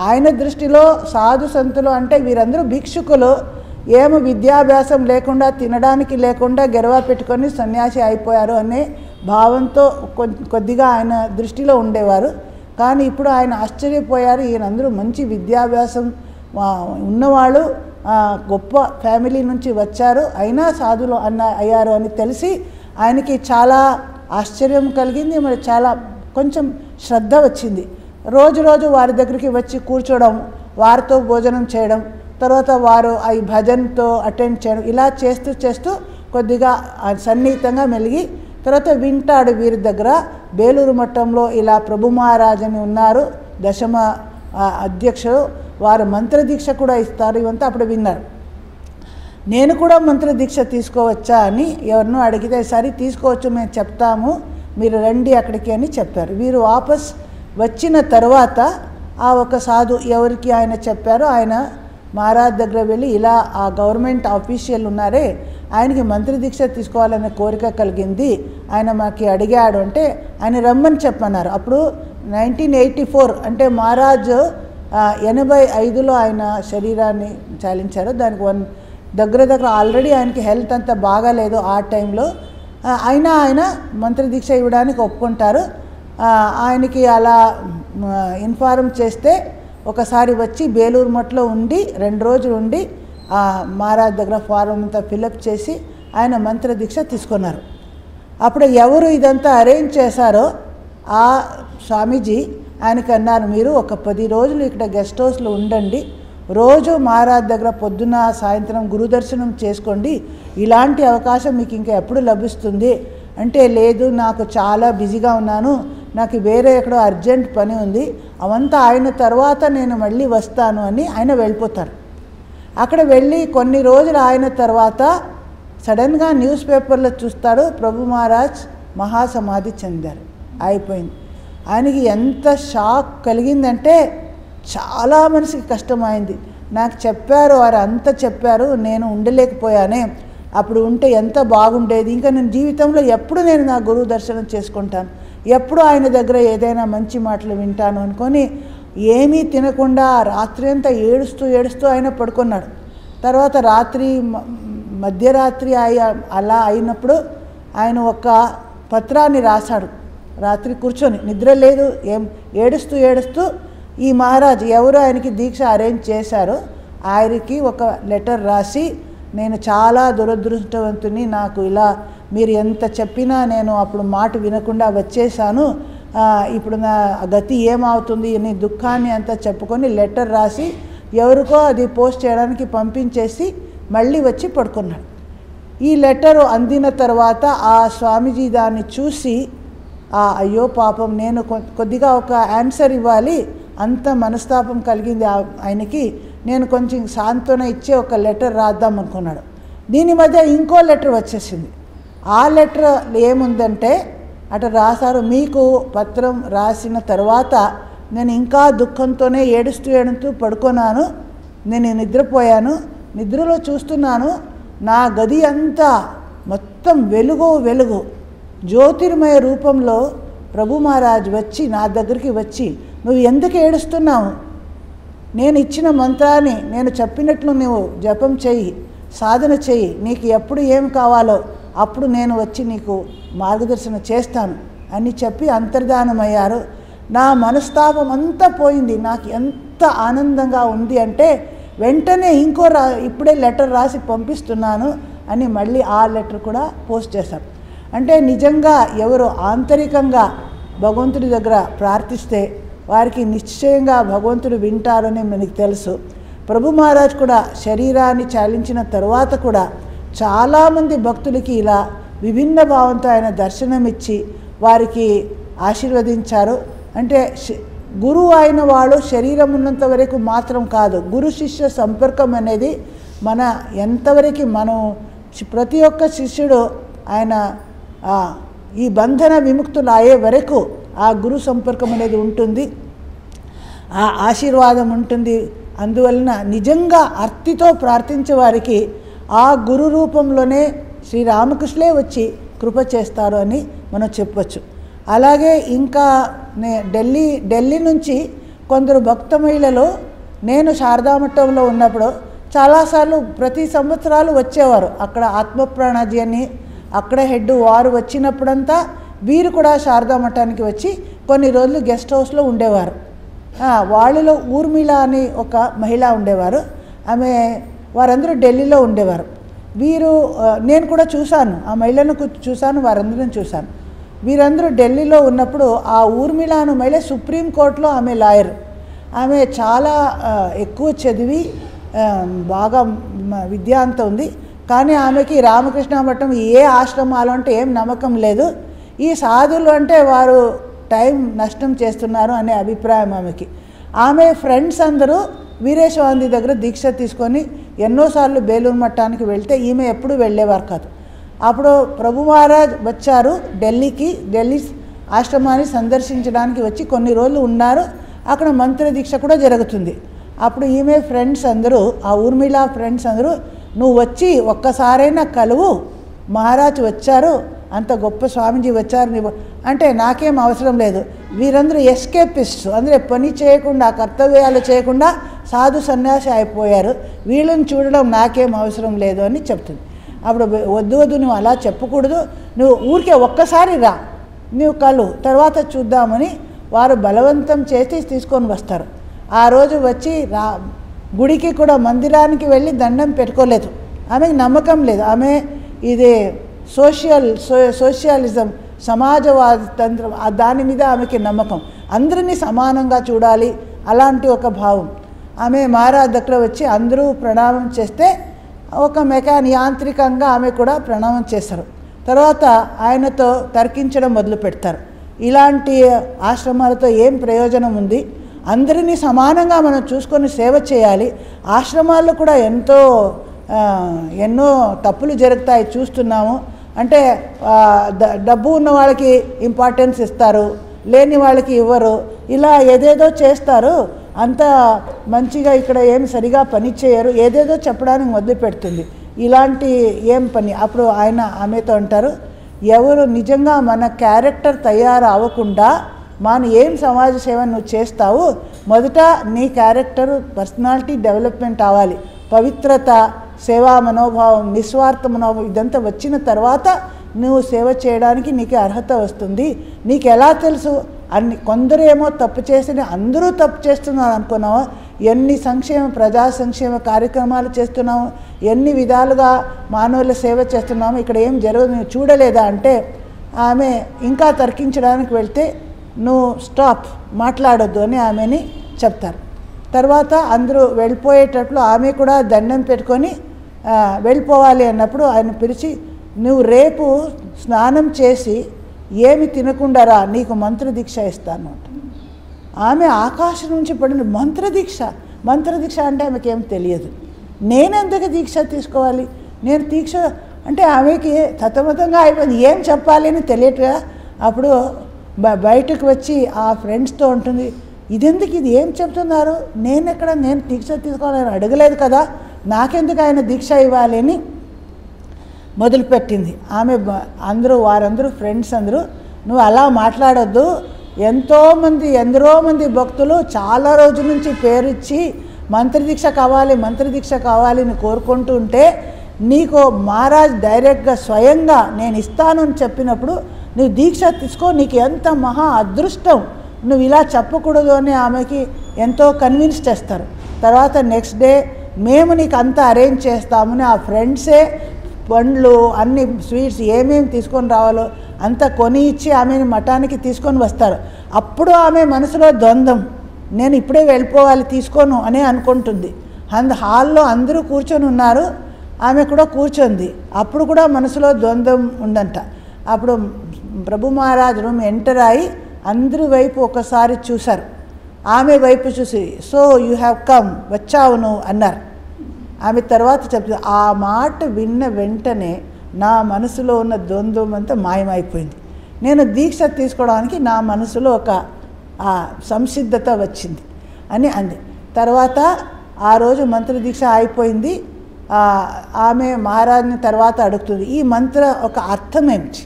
ఆయన దృష్టిలో సాధు సంతులు అంటే వీరందరూ భిక్షుకులు, ఏమో విద్యాభ్యాసం లేకుండా తినడానికి లేకుండా గెరవా పెట్టుకొని సన్యాసి అయిపోయారు అనే భావంతో కొద్దిగా ఆయన దృష్టిలో ఉండేవారు. కానీ ఇప్పుడు ఆయన ఆశ్చర్యపోయారు, ఈయనందరూ మంచి విద్యాభ్యాసం ఉన్నవాళ్ళు, గొప్ప ఫ్యామిలీ నుంచి వచ్చారు, అయినా సాధులు అయ్యారు అని తెలిసి ఆయనకి చాలా ఆశ్చర్యం కలిగింది. మరి చాలా కొంచెం శ్రద్ధ వచ్చింది. రోజు రోజు వారి దగ్గరికి వచ్చి కూర్చోవడం, వారితో భోజనం చేయడం, తర్వాత వారు ఈ భజన్తో అటెండ్ చేయడం, ఇలా చేస్తూ చేస్తూ కొద్దిగా సన్నిహితంగా మెలిగి తర్వాత వింటాడు. వీరి దగ్గర బేలూరు మఠంలో ఇలా ప్రభు మహారాజ్ అని ఉన్నారు, దశమ అధ్యక్షుడు, వారు మంత్రదీక్ష కూడా ఇస్తారు, ఇవంతా అప్పుడు విన్నారు. నేను కూడా మంత్రదీక్ష తీసుకోవచ్చా అని ఎవరినో అడిగితే, సరే తీసుకోవచ్చు, మేము చెప్తాము, మీరు రండి అక్కడికి అని చెప్పారు. వీరు వాపస్ వచ్చిన తర్వాత ఆ ఒక సాధు ఎవరికి ఆయన చెప్పారో ఆయన మహారాజ్ దగ్గర వెళ్ళి ఇలా ఆ గవర్నమెంట్ ఆఫీషియల్ ఉన్నారే ఆయనకి మంత్రదీక్ష తీసుకోవాలనే కోరిక కలిగింది, ఆయన మాకు అడిగాడు అంటే ఆయన రమ్మని చెప్పన్నారు. అప్పుడు 1984 అంటే మహారాజ్ 85లో ఆయన శరీరాన్ని చాలించారు. దానికి దగ్గర ఆల్రెడీ ఆయనకి హెల్త్ అంతా బాగాలేదు ఆ టైంలో. అయినా ఆయన మంత్రదీక్ష ఇవ్వడానికి ఒప్పుకుంటారు. ఆయనకి అలా ఇన్ఫార్మ్ చేస్తే ఒకసారి వచ్చి బేలూరు మఠంలో ఉండి 2 రోజులు ఉండి మహారాజ్ దగ్గర ఫారం అంతా ఫిలప్ చేసి ఆయన మంత్రదీక్ష తీసుకున్నారు. అప్పుడు ఎవరు ఇదంతా అరేంజ్ చేశారో ఆ స్వామీజీ ఆయనకి అన్నారు, మీరు ఒక 10 రోజులు ఇక్కడ గెస్ట్ హౌస్లో ఉండండి, రోజు మహారాజ్ దగ్గర పొద్దున్న సాయంత్రం గురుదర్శనం చేసుకోండి, ఇలాంటి అవకాశం మీకు ఇంకా ఎప్పుడు లభిస్తుంది అంటే, లేదు నాకు చాలా బిజీగా ఉన్నాను, నాకు వేరే ఎక్కడో అర్జెంట్ పని ఉంది, అవంతా అయిన తర్వాత నేను మళ్ళీ వస్తాను అని ఆయన వెళ్ళిపోతారు. అక్కడ వెళ్ళి కొన్ని రోజులు అయిన తర్వాత సడన్గా న్యూస్ పేపర్లో చూస్తాడు ప్రభు మహారాజ్ మహాసమాధి చెందారు, అయిపోయింది. ఆయనకి ఎంత షాక్ కలిగిందంటే చాలా మనసుకి కష్టమైంది. నాకు చెప్పారు, వారు అంతా చెప్పారు, నేను ఉండలేకపోయానే, అప్పుడు ఉంటే ఎంత బాగుండేది, ఇంకా నేను జీవితంలో ఎప్పుడు నేను నా గురువు దర్శనం చేసుకుంటాను, ఎప్పుడు ఆయన దగ్గర ఏదైనా మంచి మాటలు వింటాను అనుకొని ఏమీ తినకుండా రాత్రి అంతా ఏడుస్తూ ఆయన పడుకున్నాడు. తర్వాత రాత్రి మధ్యరాత్రి అలా అయినప్పుడు ఆయన ఒక పత్రాన్ని రాశాడు. రాత్రి కూర్చొని నిద్ర లేదు, ఏడుస్తూ ఈ మహారాజ్ ఎవరు ఆయనకి దీక్ష అరేంజ్ చేశారో ఆయనకి ఒక లెటర్ రాసి, నేను చాలా దురదృష్టవంతుని, నాకు ఇలా మీరు ఎంత చెప్పినా నేను అప్పుడు మాట వినకుండా వచ్చేసాను, ఇప్పుడు నా గతి ఏమవుతుంది అని దుఃఖాన్ని అంతా చెప్పుకొని లెటర్ రాసి ఎవరికో అది పోస్ట్ చేయడానికి పంపించేసి మళ్ళీ వచ్చి పడుకున్నాడు. ఈ లెటరు అందిన తర్వాత ఆ స్వామీజీ దాన్ని చూసి అయ్యో పాపం, నేను కొద్దిగా ఒక ఆన్సర్ ఇవ్వాలి, అంత మనస్తాపం కలిగింది ఆయనకి, నేను కొంచెం సాంత్వన ఇచ్చే ఒక లెటర్ రాద్దాం అనుకున్నాడు. దీని మధ్య ఇంకో లెటర్ వచ్చేసింది. ఆ లెటర్ ఏముందంటే అటు రాశారు, మీకు పత్రం రాసిన తర్వాత నేను ఇంకా దుఃఖంతోనే ఏడుస్తూ పడుకున్నాను, నేను నిద్రపోయాను, నిద్రలో చూస్తున్నాను నా గది అంతా మొత్తం వెలుగు జ్యోతిర్మయ రూపంలో ప్రభు మహారాజ్ వచ్చి నా దగ్గరికి వచ్చి, నువ్వు ఎందుకు ఏడుస్తున్నావు, నేను ఇచ్చిన మంత్రాన్ని నేను చెప్పినట్లు నువ్వు జపం చెయ్యి, సాధన చెయ్యి, నీకు ఎప్పుడు ఏం కావాలో అప్పుడు నేను వచ్చి నీకు మార్గదర్శనం చేస్తాను అని చెప్పి అంతర్ధానమయ్యారు. నా మనస్తాపం అంతా పోయింది, నాకు ఎంత ఆనందంగా ఉంది అంటే వెంటనే ఇప్పుడే లెటర్ రాసి పంపిస్తున్నాను అని మళ్ళీ ఆ లెటర్ కూడా పోస్ట్ చేశాం. అంటే నిజంగా ఎవరు ఆంతరికంగా భగవంతుడి దగ్గర ప్రార్థిస్తే వారికి నిశ్చయంగా భగవంతుడు వింటారని మనకి తెలుసు. ప్రభు మహారాజ్ కూడా శరీరాన్ని చాలించిన తరువాత కూడా చాలామంది భక్తులకి ఇలా విభిన్న భావంతో ఆయన దర్శనం ఇచ్చి వారికి ఆశీర్వదించారు. అంటే గురువు అయిన వాళ్ళు శరీరం ఉన్నంత వరకు మాత్రం కాదు, గురు శిష్య సంపర్కం అనేది మన ఎంతవరకు మనం ప్రతి ఒక్క శిష్యుడు ఆయన ఈ బంధన విముక్తులు అయ్యే వరకు ఆ గురు సంపర్కం అనేది ఉంటుంది, ఆ ఆశీర్వాదం ఉంటుంది. అందువలన నిజంగా అర్తితో ప్రార్థించే వారికి ఆ గురు రూపంలోనే శ్రీరామకృష్ణులే వచ్చి కృప చేస్తారు అని మనం చెప్పవచ్చు. అలాగే ఇంకా ఢిల్లీ నుంచి కొందరు భక్త మహిళలు నేను శారదామఠంలో ఉన్నప్పుడు చాలాసార్లు ప్రతి సంవత్సరాలు వచ్చేవారు. అక్కడ ఆత్మప్రాణాజీ అని అక్కడ హెడ్ వారు వచ్చినప్పుడంతా వీరు కూడా శారదామఠానికి వచ్చి కొన్ని రోజులు గెస్ట్ హౌస్లో ఉండేవారు. వాళ్ళలో ఊర్మిళ అని ఒక మహిళ ఉండేవారు, వారందరూ ఢిల్లీలో ఉండేవారు. నేను కూడా చూశాను, ఆ మహిళను చూశాను, వారందరిని చూశాను. వీరందరూ ఢిల్లీలో ఉన్నప్పుడు ఆ ఊర్మిళ అనే మహిళ సుప్రీంకోర్టులో ఆమె లాయర్. ఆమె చాలా ఎక్కువ చదివి బాగా విద్య అంత ఉంది, కానీ ఆమెకి రామకృష్ణ మఠం ఏ ఆశ్రమాలు అంటే ఏం నమ్మకం లేదు. ఈ సాధువులు అంటే వారు టైం నష్టం చేస్తున్నారు అనే అభిప్రాయం ఆమెకి. ఆమె ఫ్రెండ్స్ అందరూ వీరేశవాంది దగ్గర దీక్ష తీసుకొని ఎన్నోసార్లు బేలూరు మఠానికి వెళ్తే ఈమె ఎప్పుడు వెళ్ళేవారు కాదు. అప్పుడు ప్రభు మహారాజ్ వచ్చారు ఢిల్లీ ఆశ్రమాన్ని సందర్శించడానికి వచ్చి కొన్ని రోజులు ఉన్నారు. అక్కడ మంత్ర దీక్ష కూడా జరుగుతుంది. అప్పుడు ఈమె ఫ్రెండ్స్ అందరూ, ఆ ఊర్మిళ ఫ్రెండ్స్ అందరూ, నువ్వు వచ్చి ఒక్కసారైనా కలువు, మహారాజ్ వచ్చారు, అంత గొప్ప స్వామీజీ వచ్చారు అంటే నాకేం అవసరం లేదు. వీరందరూ ఎస్కేపిస్ట్స్, అందరూ పని చేయకుండా కర్తవ్యాలు చేయకుండా సాధు సన్యాసి అయిపోయారు, వీళ్ళని చూడడం నాకేం అవసరం లేదు అని చెప్తుంది. అప్పుడు వద్దు నువ్వు అలా చెప్పకూడదు, నువ్వు ఊరికే ఒక్కసారి రా, నువ్వు కలు, తర్వాత చూద్దామని వారు బలవంతం చేసి తీసుకొని వస్తారు. ఆ రోజు వచ్చి గుడికి కూడా మందిరానికి వెళ్ళి దండం పెట్టుకోలేదు. ఆమెకు నమ్మకం లేదు. ఆమె ఇది సోషలిజం, సమాజవాద తంత్రం, దాని మీద ఆమెకి నమ్మకం, అందరినీ సమానంగా చూడాలి అలాంటి ఒక భావం. ఆమె మహారాజ్ దగ్గర వచ్చి అందరూ ప్రణామం చేస్తే ఒక యాంత్రికంగా ఆమె కూడా ప్రణామం చేస్తారు. తర్వాత ఆయనతో తర్కించడం మొదలు పెడతారు. ఇలాంటి ఆశ్రమాలతో ఏం ప్రయోజనం ఉంది, అందరినీ సమానంగా మనం చూసుకొని సేవ చేయాలి, ఆశ్రమాల్లో కూడా ఎన్నో తప్పులు జరుగుతాయి చూస్తున్నాము, అంటే డబ్బు ఉన్న వాళ్ళకి ఇంపార్టెన్స్ ఇస్తారు, లేని వాళ్ళకి ఇవ్వరు, ఇలా ఏదేదో చేస్తారు, అంత మంచిగా ఇక్కడ ఏం సరిగా పని చేయరు, ఏదేదో చెప్పడానికి మొదలు పెడుతుంది. ఇలాంటి ఏం పని. అప్పుడు ఆమెతో అంటారు, ఎవరు నిజంగా మన క్యారెక్టర్ తయారు అవ్వకుండా మన ఏం సమాజ సేవ నువ్వు చేస్తావు, మొదట నీ క్యారెక్టర్ పర్సనాలిటీ డెవలప్మెంట్ అవ్వాలి, పవిత్రత, సేవా మనోభావం, నిస్వార్థ మనోభావం ఇదంతా వచ్చిన తర్వాత నువ్వు సేవ చేయడానికి నీకు అర్హత వస్తుంది. నీకు ఎలా తెలుసు కొందరు ఏమో తప్పు చేసి అందరూ తప్పు చేస్తున్నారు అనుకున్నావు, ఎన్ని ప్రజా సంక్షేమ కార్యక్రమాలు చేస్తున్నాము, ఎన్ని విధాలుగా మానవుల సేవ చేస్తున్నాము, ఇక్కడ ఏం జరగదు నువ్వు చూడలేదా అంటే ఆమె ఇంకా తర్కించడానికి వెళ్తే నువ్వు స్టాప్, మాట్లాడొద్దు అని ఆమెని చెప్తారు. తర్వాత అందరూ వెళ్ళిపోయేటట్లు ఆమె కూడా దండం పెట్టుకొని వెళ్ళిపోవాలి అన్నప్పుడు ఆయన పిలిచి, నువ్వు రేపు స్నానం చేసి ఏమి తినకుండా రా, నీకు మంత్రదీక్ష ఇస్తాను. ఆమె ఆకాశం నుంచి పడిన మంత్రదీక్ష అంటే ఆమెకేం తెలియదు. నేనెందుకు దీక్ష తీసుకోవాలి, నేను దీక్ష అంటే ఆమెకి తతమతంగా అయిపోయింది, ఏం చెప్పాలి అని తెలియట్గా. అప్పుడు బయటకు వచ్చి ఆ ఫ్రెండ్స్తో ఉంటుంది, ఇదెందుకు, ఇది ఏం చెప్తున్నారు, నేను దీక్ష తీసుకోవాలని అడగలేదు కదా, నాకెందుకు ఆయన దీక్ష ఇవ్వాలి అని మొదలుపెట్టింది. ఆమె వారందరూ ఫ్రెండ్స్ అందరూ, నువ్వు అలా మాట్లాడొద్దు, ఎంతోమంది ఎందరో మంది భక్తులు చాలా రోజుల నుంచి పేరిచ్చి మంత్రదీక్ష కావాలి అని కోరుకుంటూ ఉంటే నీకు మహారాజ్ డైరెక్ట్గా స్వయంగా నేను ఇస్తాను అని చెప్పినప్పుడు నువ్వు దీక్ష తీసుకో, నీకు ఎంత మహా అదృష్టం, నువ్వు ఇలా చెప్పకూడదు అని ఆమెకి ఎంతో కన్విన్స్ చేస్తారు. తర్వాత నెక్స్ట్ డే మేము నీకు అంతా అరేంజ్ చేస్తామని ఆ ఫ్రెండ్సే పండ్లు అన్ని స్వీట్స్ ఏమేమి తీసుకొని రావాలో అంతా కొని ఇచ్చి ఆమెను మఠానికి తీసుకొని వస్తారు. అప్పుడు ఆమె మనసులో ద్వంద్వం, నేను ఇప్పుడే వెళ్ళిపోవాలి తీసుకోను అనే అనుకుంటుంది. హాల్లో అందరూ కూర్చొని ఉన్నారు, ఆమె కూడా కూర్చొంది. అప్పుడు కూడా మనసులో ద్వంద్వం ఉందంట. అప్పుడు ప్రభు మహారాజ్ రూమ్ ఎంటర్ అయ్యి అందరి వైపు ఒకసారి చూశారు. ఆమె వైపు చూసి సో యూ హ్యావ్ కమ్, వచ్చావు నువ్వు అన్నారు. ఆమె తర్వాత చెప్తుంది, ఆ మాట విన్న వెంటనే నా మనసులో ఉన్న ద్వంద్వం అంతా మాయమైపోయింది. నేను దీక్ష తీసుకోవడానికి నా మనసులో ఒక సంసిద్ధత వచ్చింది అని అంది. తర్వాత ఆ రోజు మంత్ర దీక్ష అయిపోయింది. ఆమె మహారాజ్ని తర్వాత అడుగుతుంది, ఈ మంత్ర ఒక అర్థం ఏమిటి?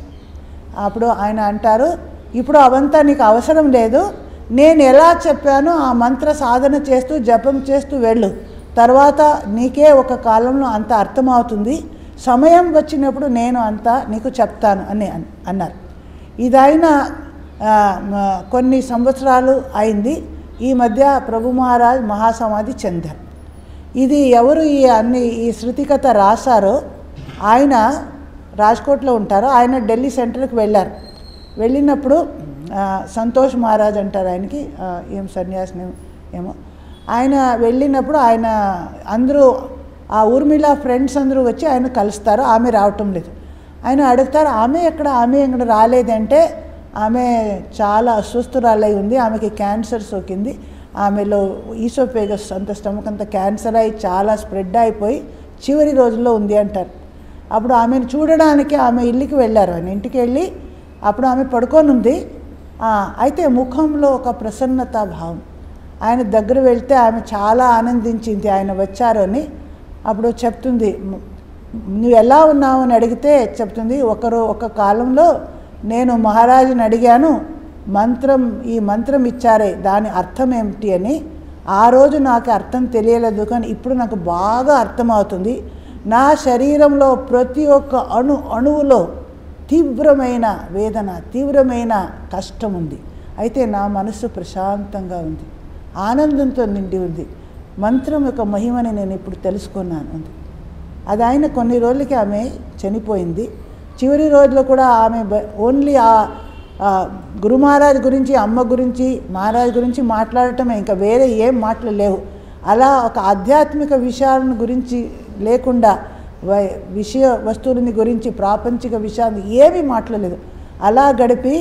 అప్పుడు ఆయన అంటారు, ఇప్పుడు అవంతా నీకు అవసరం లేదు, నేను ఎలా చెప్పానో ఆ మంత్ర సాధన చేస్తూ జపం చేస్తూ వెళ్ళు, తర్వాత నీకే ఒక కాలంలో అంత అర్థమవుతుంది, సమయం వచ్చినప్పుడు నేను అంతా నీకు చెప్తాను అని అన్నారు. ఇదైనా కొన్ని సంవత్సరాలు అయింది. ఈ మధ్య ప్రభు మహారాజ్ మహాసమాధి చెందారు. ఇది ఎవరు ఈ శృతి కథ రాశారో ఆయన రాజ్కోట్లో ఉంటారు. ఆయన ఢిల్లీ సెంటర్కి వెళ్ళారు. వెళ్ళినప్పుడు సంతోష్ మహారాజ్ అంటారు ఆయనకి, ఏం సన్యాసిని ఏమో. ఆయన వెళ్ళినప్పుడు ఆయన అందరూ ఆ ఊర్మిళ ఫ్రెండ్స్ అందరూ వచ్చి ఆయన కలుస్తారు. ఆమె రావటం లేదు. ఆయన అడుగుతారు, ఆమె ఎక్కడ రాలేదంటే ఆమె చాలా అస్వస్థురాలై ఉంది, ఆమెకి క్యాన్సర్ సోకింది, ఆమెలో ఈసోఫేగస్ అంత స్టమక్ అంత క్యాన్సర్ అయి చాలా స్ప్రెడ్ అయిపోయి చివరి రోజుల్లో ఉంది అంటారు. అప్పుడు ఆమెను చూడడానికి ఆమె ఇల్లుకి వెళ్ళారు. ఆయన ఇంటికి వెళ్ళి అప్పుడు ఆమె పడుకొని ఉంది. అయితే ముఖంలో ఒక ప్రసన్నత భావం. ఆయన దగ్గర వెళ్తే ఆమె చాలా ఆనందించింది ఆయన వచ్చారు అని. అప్పుడు చెప్తుంది, నువ్వు ఎలా ఉన్నావు అని అడిగితే చెప్తుంది, ఒక కాలంలో నేను మహారాజుని అడిగాను, ఈ మంత్రం ఇచ్చారే దాని అర్థం ఏమిటి అని. ఆ రోజు నాకు అర్థం తెలియలేదు, కానీ ఇప్పుడు నాకు బాగా అర్థమవుతుంది. నా శరీరంలో ప్రతి ఒక్క అణువులో తీవ్రమైన వేదన, తీవ్రమైన కష్టం ఉంది. అయితే నా మనసు ప్రశాంతంగా ఉంది, ఆనందంతో నిండి ఉంది. మంత్రం యొక్క మహిమని నేను ఇప్పుడు తెలుసుకున్నాను ఉంది. అది ఆయన కొన్ని రోజులకి ఆమె చనిపోయింది. చివరి రోజుల్లో కూడా ఆమె ఓన్లీ గురు మహారాజ్ గురించి, అమ్మ గురించి, మహారాజ్ గురించి మాట్లాడటమే, ఇంకా వేరే ఏం మాటలు లేవు. అలా ఒక ఆధ్యాత్మిక విషయాలను గురించి లేకుండా వస్తువులని గురించి, ప్రాపంచిక విషయాన్ని ఏమీ మాట్లాడలేదు. అలా గడిపి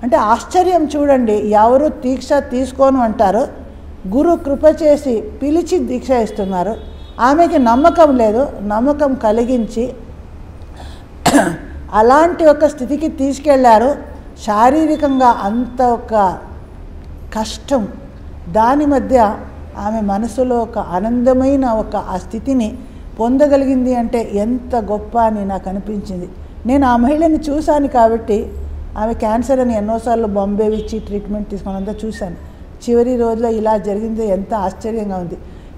అంటే ఆశ్చర్యం చూడండి, ఎవరు దీక్ష తీసుకోను అంటారు, గురు కృప చేసి పిలిచి దీక్ష ఇస్తున్నారు. ఆమెకి నమ్మకం లేదు, నమ్మకం కలిగించి అలాంటి ఒక స్థితికి తీసుకెళ్లారు. శారీరకంగా అంత ఒక కష్టం, దాని మధ్య ఆమె మనసులో ఒక ఆనందమైన ఆ స్థితిని పొందగలిగింది అంటే ఎంత గొప్ప అని నాకు అనిపించింది. నేను ఆ మహిళని చూశాను కాబట్టి, ఆమె క్యాన్సర్ అని ఎన్నోసార్లు బాంబే ఇచ్చి ట్రీట్మెంట్ తీసుకున్నంతా చూశాను. చివరి రోజులో ఇలా జరిగింది, ఎంత ఆశ్చర్యంగా ఉంది.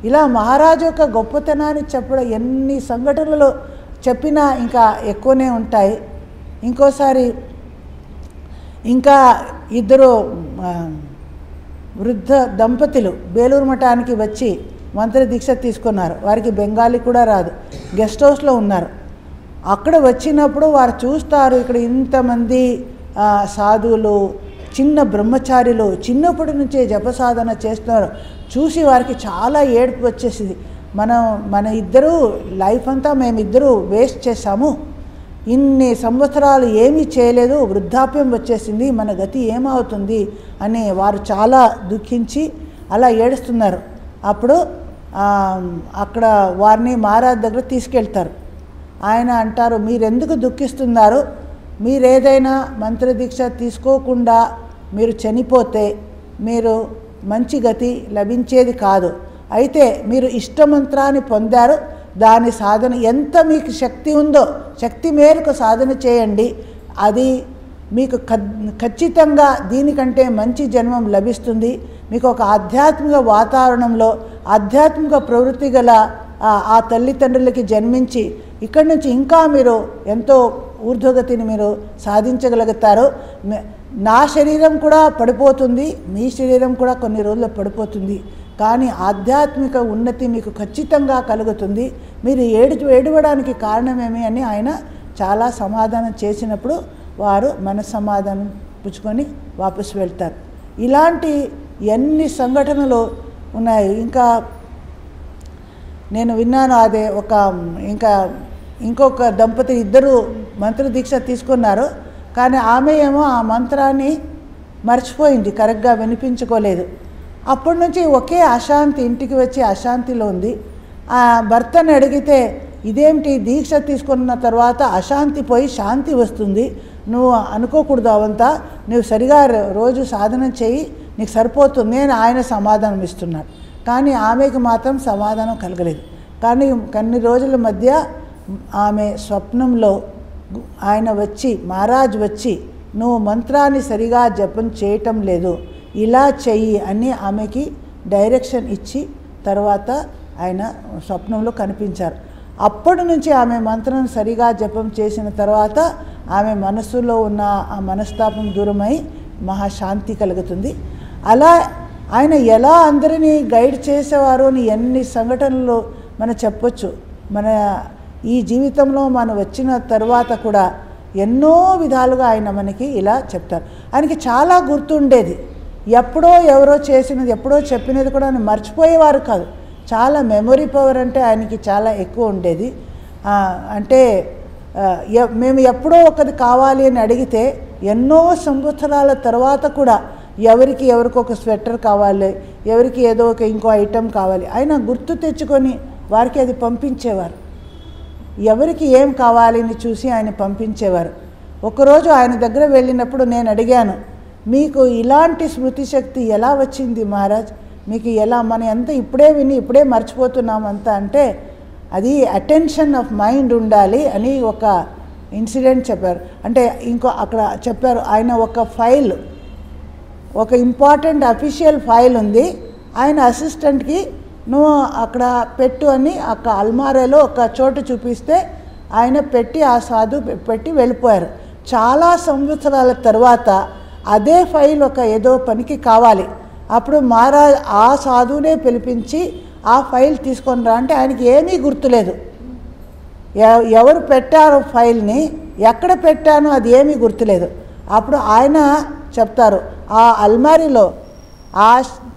ఇలా మహారాజు యొక్క గొప్పతనాన్ని చెప్పడం ఎన్ని సంఘటనలు చెప్పినా ఇంకా ఎక్కువనే ఉంటాయి. ఇంకోసారి ఇంకా ఇద్దరు వృద్ధ దంపతులు బేలూరు మఠానికి వచ్చి మంత్ర దీక్ష తీసుకున్నారు. వారికి బెంగాలీ కూడా రాదు, గెస్ట్ హౌస్లో ఉన్నారు. అక్కడ వచ్చినప్పుడు వారు చూస్తారు, ఇక్కడ ఇంతమంది సాధువులు, చిన్న బ్రహ్మచారులు చిన్నప్పటి నుంచే జపసాధన చేస్తున్నారు. చూసి వారికి చాలా ఏడుపు వచ్చేసింది. మన ఇద్దరు లైఫ్ అంతా మేమిద్దరూ వేస్ట్ చేశాము, ఇన్ని సంవత్సరాలు ఏమీ చేయలేదు, వృద్ధాప్యం వచ్చేసింది, మన గతి ఏమవుతుంది అని వారు చాలా దుఃఖించి అలా ఏడుస్తున్నారు. అప్పుడు అక్కడ వారిని మహారాజ్ దగ్గర తీసుకెళ్తారు. ఆయన అంటారు, మీరెందుకు దుఃఖిస్తున్నారు? మీరేదైనా మంత్రదీక్ష తీసుకోకుండా మీరు చనిపోతే మీరు మంచి గతి లభించేది కాదు. అయితే మీరు ఇష్టమంత్రాన్ని పొందారు, దాని సాధన ఎంత మీకు శక్తి ఉందో శక్తి మేరకు సాధన చేయండి. అది మీకు ఖచ్చితంగా దీనికంటే మంచి జన్మం లభిస్తుంది. మీకు ఒక ఆధ్యాత్మిక వాతావరణంలో ఆధ్యాత్మిక ప్రవృత్తి గల ఆ తల్లిదండ్రులకి జన్మించి ఇక్కడి నుంచి ఇంకా మీరు ఎంతో ఊర్ధ్వగతిని మీరు సాధించగలుగుతారు. నా శరీరం కూడా పడిపోతుంది, మీ శరీరం కూడా కొన్ని రోజులు పడిపోతుంది, కానీ ఆధ్యాత్మిక ఉన్నతి మీకు ఖచ్చితంగా కలుగుతుంది. మీరు ఏడవడానికి కారణమేమి అని ఆయన చాలా సమాధానం చేసినప్పుడు వారు మన సమాధానం పుచ్చుకొని వాపసు వెళ్తారు. ఇలాంటి ఎన్ని సంఘటనలు ఉన్నాయి. ఇంకా నేను విన్నాను, అదే ఇంకొక దంపతి ఇద్దరు మంత్ర దీక్ష తీసుకున్నారు, కానీ ఆమె ఏమో ఆ మంత్రాన్ని మర్చిపోయింది, కరెక్ట్గా వినిపించుకోలేదు. అప్పటి నుంచి ఒకే అశాంతి, ఇంటికి వచ్చి అశాంతిలో ఉంది. ఆ భర్తని అడిగితే ఇదేమిటి, దీక్ష తీసుకున్న తర్వాత అశాంతి పోయి శాంతి వస్తుంది, నువ్వు అనుకోకూడదు, అవంతా నువ్వు సరిగా రోజు సాధన చేయి, నీకు సరిపోతుంది అని ఆయన సమాధానం ఇస్తున్నాడు. కానీ ఆమెకు మాత్రం సమాధానం కలగలేదు. కానీ కొన్ని రోజుల మధ్య ఆమె స్వప్నంలో ఆయన వచ్చి, మహారాజ్ వచ్చి, నువ్వు మంత్రాన్ని సరిగా జపం చేయటం లేదు, ఇలా చెయ్యి అని ఆమెకి డైరెక్షన్ ఇచ్చి తర్వాత ఆయన స్వప్నంలో కనిపించారు. అప్పటి నుంచి ఆమె మంత్రం సరిగా జపం చేసిన తర్వాత ఆమె మనస్సులో ఉన్న ఆ మనస్తాపం దూరమై మహాశాంతి కలుగుతుంది. అలా ఆయన ఎలా అందరినీ గైడ్ చేసేవారు అని ఎన్ని సంఘటనలు మనం చెప్పొచ్చు. మన ఈ జీవితంలో మనం వచ్చిన తర్వాత కూడా ఎన్నో విధాలుగా ఆయన మనకి ఇలా చెప్తారు. ఆయనకి చాలా గుర్తుండేది, ఎప్పుడో ఎవరో చేసినది, ఎప్పుడో చెప్పినది కూడా ఆయన మర్చిపోయేవారు కాదు. చాలా మెమొరీ పవర్ అంటే ఆయనకి చాలా ఎక్కువ ఉండేది. అంటే మేము ఎప్పుడో ఒకటి కావాలి అని అడిగితే ఎన్నో సంవత్సరాల తర్వాత కూడా ఎవరికి ఒక స్వెటర్ కావాలి, ఎవరికి ఏదో ఒక ఇంకో ఐటెం కావాలి, ఆయన గుర్తు తెచ్చుకొని వారికి అది పంపించేవారు. ఎవరికి ఏం కావాలి అని చూసి ఆయన పంపించేవారు. ఒకరోజు ఆయన దగ్గర వెళ్ళినప్పుడు నేను అడిగాను, మీకు ఇలాంటి స్మృతి శక్తి ఎలా వచ్చింది మహారాజ్, మీకు ఎలా, మనం ఎంత ఇప్పుడే విని ఇప్పుడే మర్చిపోతున్నామంతా అంటే అది అటెన్షన్ ఆఫ్ మైండ్ ఉండాలి అని ఒక ఇన్సిడెంట్ చెప్పారు. అంటే ఇంకో అక్కడ చెప్పారు, ఆయన ఒక ఫైల్, ఒక ఇంపార్టెంట్ అఫీషియల్ ఫైల్ ఉంది, ఆయన అసిస్టెంట్కి నువ్వు అక్కడ పెట్టు అని ఒక అల్మారాలో ఒక చోటు చూపిస్తే ఆయన పెట్టి ఆ సాధు పెట్టి వెళ్ళిపోయారు. చాలా సంవత్సరాల తర్వాత అదే ఫైల్ ఒక ఏదో పనికి కావాలి, అప్పుడు మహారాజ్ ఆ సాధువునే పిలిపించి ఆ ఫైల్ తీసుకొని రా అంటే ఆయనకి ఏమీ గుర్తులేదు. ఎవరు పెట్టారో ఫైల్ని, ఎక్కడ పెట్టానో అది ఏమీ గుర్తులేదు. అప్పుడు ఆయన చెప్తారు, ఆ అల్మారీలో ఆ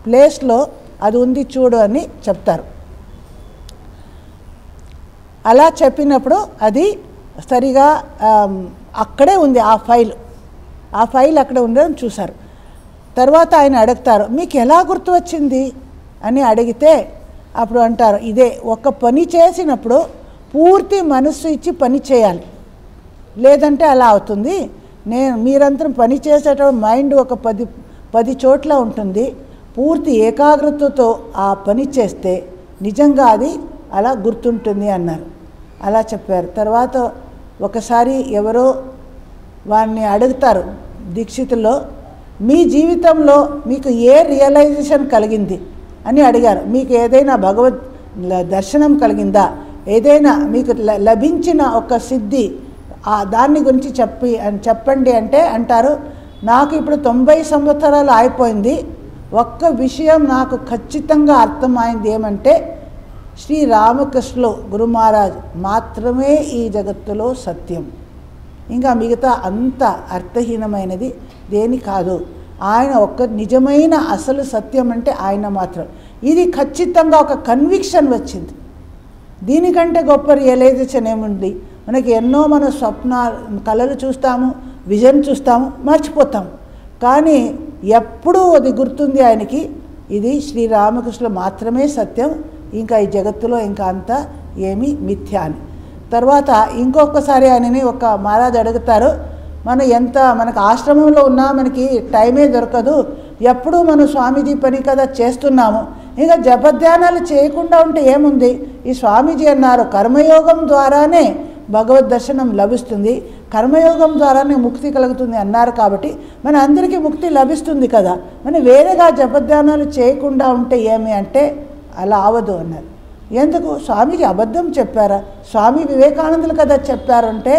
ప్లేస్లో అది ఉంది చూడు అని చెప్తారు. అలా చెప్పినప్పుడు అది సరిగా అక్కడే ఉంది ఆ ఫైల్ అక్కడే ఉందని చూశారు. తర్వాత ఆయన అడుగుతారు, మీకు ఎలా గుర్తు వచ్చింది అని అడిగితే అప్పుడు అంటారు, ఇదే ఒక పని చేసినప్పుడు పూర్తి మనస్సు ఇచ్చి పని చేయాలి, లేదంటే అలా అవుతుంది. మీరంతా పని చేసేటప్పుడు మైండ్ ఒక 10 చోట్ల ఉంటుంది, పూర్తి ఏకాగ్రతతో ఆ పని చేస్తే నిజంగా అది అలా గుర్తుంటుంది అన్నారు. అలా చెప్పారు. తర్వాత ఒకసారి ఎవరో వారిని అడుగుతారు దీక్షితుల్లో, మీ జీవితంలో మీకు ఏ రియలైజేషన్ కలిగింది అని అడిగారు. మీకు ఏదైనా భగవద్ దర్శనం కలిగిందా, ఏదైనా మీకు లభించిన ఒక సిద్ధి, దాన్ని గురించి చెప్పండి అంటే అంటారు, నాకు ఇప్పుడు 90 సంవత్సరాలు అయిపోయింది, ఒక్క విషయం నాకు ఖచ్చితంగా అర్థమైంది ఏమంటే శ్రీ రామకృష్ణులు గురు మహారాజ్ మాత్రమే ఈ జగత్తులో సత్యం, ఇంకా మిగతా అంత అర్థహీనమైనది దేని కాదు, ఆయన ఒక్క నిజమైన అసలు సత్యం అంటే ఆయన మాత్రం. ఇది ఖచ్చితంగా ఒక కన్విక్షన్ వచ్చింది. దీనికంటే గొప్ప రియలైజేషన్ ఏముంది? మనకి ఎన్నో మన కళలు చూస్తాము, విజన్ చూస్తాము, మర్చిపోతాము, కానీ ఎప్పుడూ అది గుర్తుంది ఆయనకి, ఇది శ్రీరామకృష్ణులు మాత్రమే సత్యం, ఇంకా ఈ జగత్తులో ఇంకా అంతా ఏమీ మిథ్య అని. తర్వాత ఇంకొకసారి ఆయనని ఒక మహారాజ్ అడుగుతారు, మనకు ఆశ్రమంలో ఉన్నా మనకి టైమే దొరకదు, ఎప్పుడూ మనం స్వామీజీ పని కదా చేస్తున్నాము, ఇంకా జపధ్యానాలు చేయకుండా ఉంటే ఏముంది? ఈ స్వామీజీ అన్నారు, కర్మయోగం ద్వారానే భగవద్ దర్శనం లభిస్తుంది, కర్మయోగం ద్వారానే ముక్తి కలుగుతుంది అన్నారు కాబట్టి మన అందరికీ ముక్తి లభిస్తుంది కదా, మనం వేరేగా జపధ్యానాలు చేయకుండా ఉంటే ఏమి అంటే అలా అవదు అన్నారు. ఎందుకు? స్వామీజీ అబద్ధం చెప్పారా? స్వామి వివేకానందులు కదా చెప్పారంటే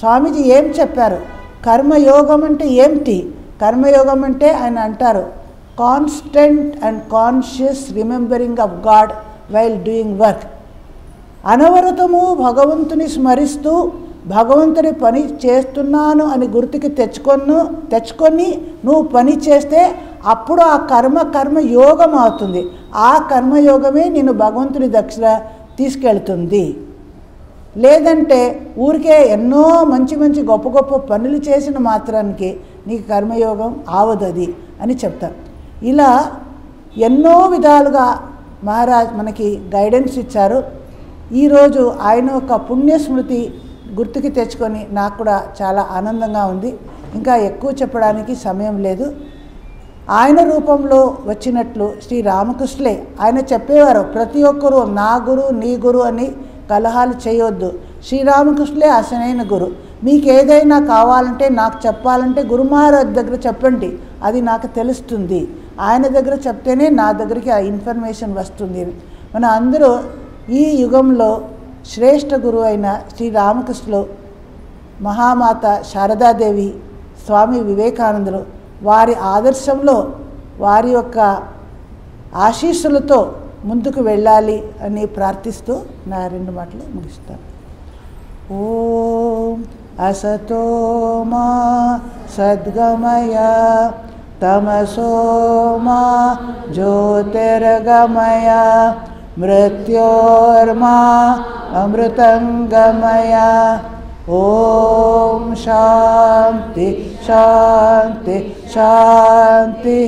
స్వామీజీ ఏం చెప్పారు? కర్మయోగం అంటే ఏమిటి? కర్మయోగం అంటే ఆయన అంటారు constant and conscious remembering of God while doing work. అనవరతము భగవంతుని స్మరిస్తూ భగవంతుని పని చేస్తున్నాను అని గుర్తుకి తెచ్చుకొని నువ్వు పని చేస్తే అప్పుడు ఆ కర్మయోగం అవుతుంది. ఆ కర్మయోగమే నేను భగవంతుని దగ్గర తీసుకెళ్తుంది. లేదంటే ఊరికే ఎన్నో మంచి మంచి గొప్ప గొప్ప పనులు చేసిన మాత్రానికి నీకు కర్మయోగం ఆవదది అని చెప్తారు. ఇలా ఎన్నో విధాలుగా మహారాజ్ మనకి గైడెన్స్ ఇచ్చారు. ఈరోజు ఆయన ఒక పుణ్యస్మృతి గుర్తుకి తెచ్చుకొని నాకు కూడా చాలా ఆనందంగా ఉంది. ఇంకా ఎక్కువ చెప్పడానికి సమయం లేదు. ఆయన రూపంలో వచ్చినట్లు శ్రీ రామకృష్ణులే ఆయన చెప్పేవారు, ప్రతి ఒక్కరూ నా గురు నీ గురు అని కలహాలు చేయొద్దు. శ్రీరామకృష్ణులే అసలైన గురు. మీకు ఏదైనా కావాలంటే నాకు చెప్పాలంటే గురు మహారాజ్ దగ్గర చెప్పండి, అది నాకు తెలుస్తుంది. ఆయన దగ్గర చెప్తేనే నా దగ్గరికి ఆ ఇన్ఫర్మేషన్ వస్తుంది. మన అందరూ ఈ యుగంలో శ్రేష్ఠ గురువు అయిన శ్రీరామకృష్ణులు, మహామాత శారదాదేవి, స్వామి వివేకానందులు వారి ఆదర్శంలో వారి యొక్క ఆశీస్సులతో ముందుకు వెళ్ళాలి అని ప్రార్థిస్తూ నా 2 మాటలు ముగిస్తాను. ఓం అసతో మా సద్గమయ తమసో మా జ్యోతిర్గమయ మృత్యోర్మా అమృతంగమయ. ఓం శాంతి శాంతి శాంతి.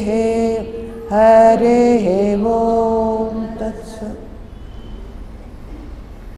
హరి ఓం.